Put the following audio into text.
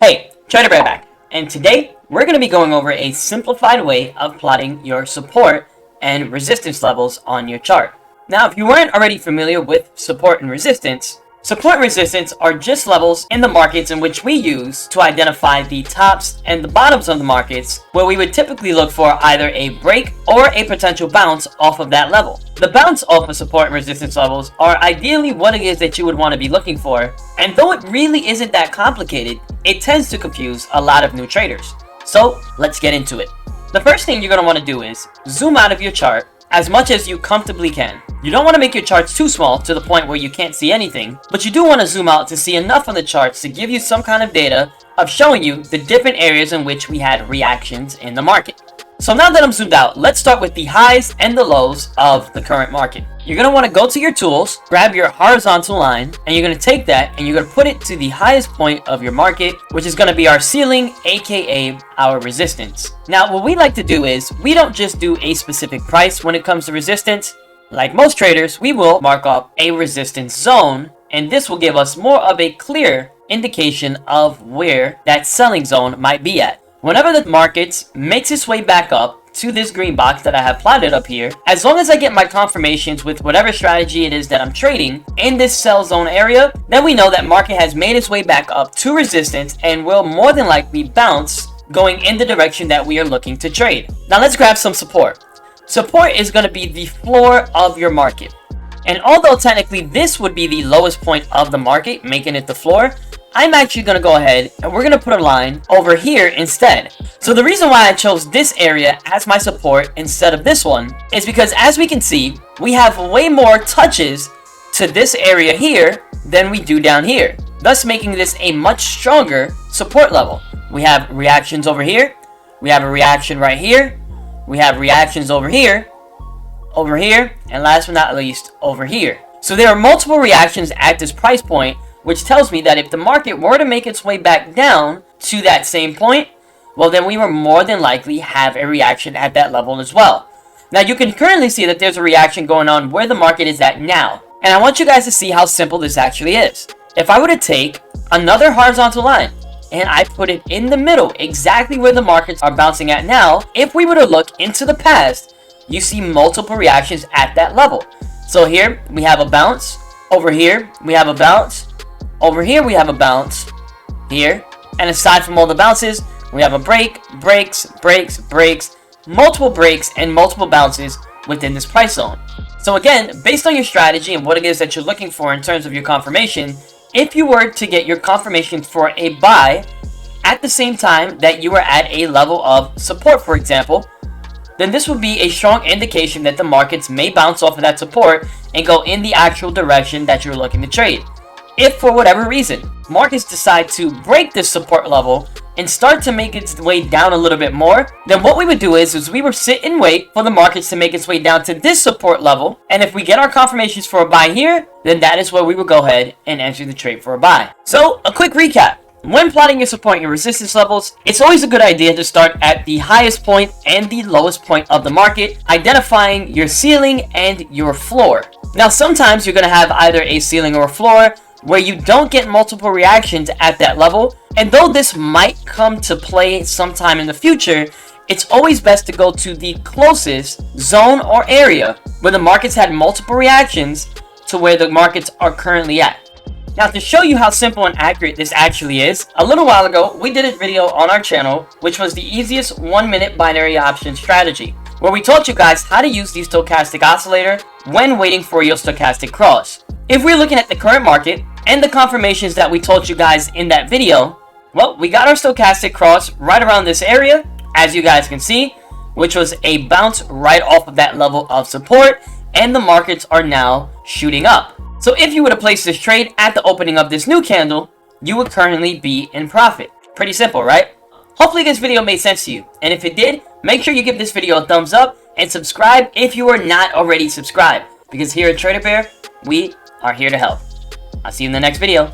Hey, Trader Bear back, and today we're going to be going over a simplified way of plotting your support and resistance levels on your chart. Now, if you weren't already familiar with support and resistance are just levels in the markets in which we use to identify the tops and the bottoms of the markets, where we would typically look for either a break or a potential bounce off of that level. The bounce off of support and resistance levels are ideally what it is that you would want to be looking for, and though it really isn't that complicated, it tends to confuse a lot of new traders. So let's get into it. The first thing you're going to want to do is zoom out of your chart as much as you comfortably can. You don't want to make your charts too small to the point where you can't see anything, but you do want to zoom out to see enough on the charts to give you some kind of data of showing you the different areas in which we had reactions in the market. So now that I'm zoomed out, let's start with the highs and the lows of the current market. You're going to want to go to your tools, grab your horizontal line, and you're going to take that and you're going to put it to the highest point of your market, which is going to be our ceiling, aka our resistance. Now, what we like to do is we don't just do a specific price when it comes to resistance. Like most traders, we will mark up a resistance zone, and this will give us more of a clear indication of where that selling zone might be at. Whenever the market makes its way back up to this green box that I have plotted up here, as long as I get my confirmations with whatever strategy it is that I'm trading in this sell zone area, then we know that market has made its way back up to resistance and will more than likely bounce going in the direction that we are looking to trade. Now let's grab some support. Support is going to be the floor of your market. And although technically this would be the lowest point of the market, making it the floor, I'm actually going to go ahead and we're going to put a line over here instead. So the reason why I chose this area as my support instead of this one is because, as we can see, we have way more touches to this area here than we do down here, thus making this a much stronger support level. We have reactions over here, we have a reaction right here, we have reactions over here, and last but not least, over here. So there are multiple reactions at this price point, which tells me that if the market were to make its way back down to that same point, well, then we will more than likely have a reaction at that level as well. Now, you can currently see that there's a reaction going on where the market is at now, and I want you guys to see how simple this actually is. If I were to take another horizontal line and I put it in the middle, exactly where the markets are bouncing at now, if we were to look into the past, you see multiple reactions at that level. So here we have a bounce, over here we have a bounce, over here we have a bounce, here, and aside from all the bounces, we have a break, breaks, multiple breaks, and multiple bounces within this price zone. So again, based on your strategy and what it is that you're looking for in terms of your confirmation, if you were to get your confirmation for a buy at the same time that you were at a level of support, for example, then this would be a strong indication that the markets may bounce off of that support and go in the actual direction that you're looking to trade. If for whatever reason markets decide to break this support level and start to make its way down a little bit more, then what we would do is we would sit and wait for the markets to make its way down to this support level, and if we get our confirmations for a buy here, then that is where we would go ahead and enter the trade for a buy. So a quick recap. When plotting your support and your resistance levels, it's always a good idea to start at the highest point and the lowest point of the market, identifying your ceiling and your floor. Now, sometimes you're going to have either a ceiling or a floor where you don't get multiple reactions at that level, and though this might come to play sometime in the future, it's always best to go to the closest zone or area where the markets had multiple reactions to where the markets are currently at. Now, to show you how simple and accurate this actually is, a little while ago we did a video on our channel which was the easiest 1-minute binary option strategy, where we taught you guys how to use the stochastic oscillator when waiting for your stochastic cross. If we're looking at the current market and the confirmations that we taught you guys in that video, well, we got our stochastic cross right around this area, as you guys can see, which was a bounce right off of that level of support, and the markets are now shooting up. So if you were to place this trade at the opening of this new candle, you would currently be in profit. Pretty simple, right? Hopefully this video made sense to you, and if it did, make sure you give this video a thumbs up and subscribe if you are not already subscribed, because here at Trader Bear, we are here to help. I'll see you in the next video.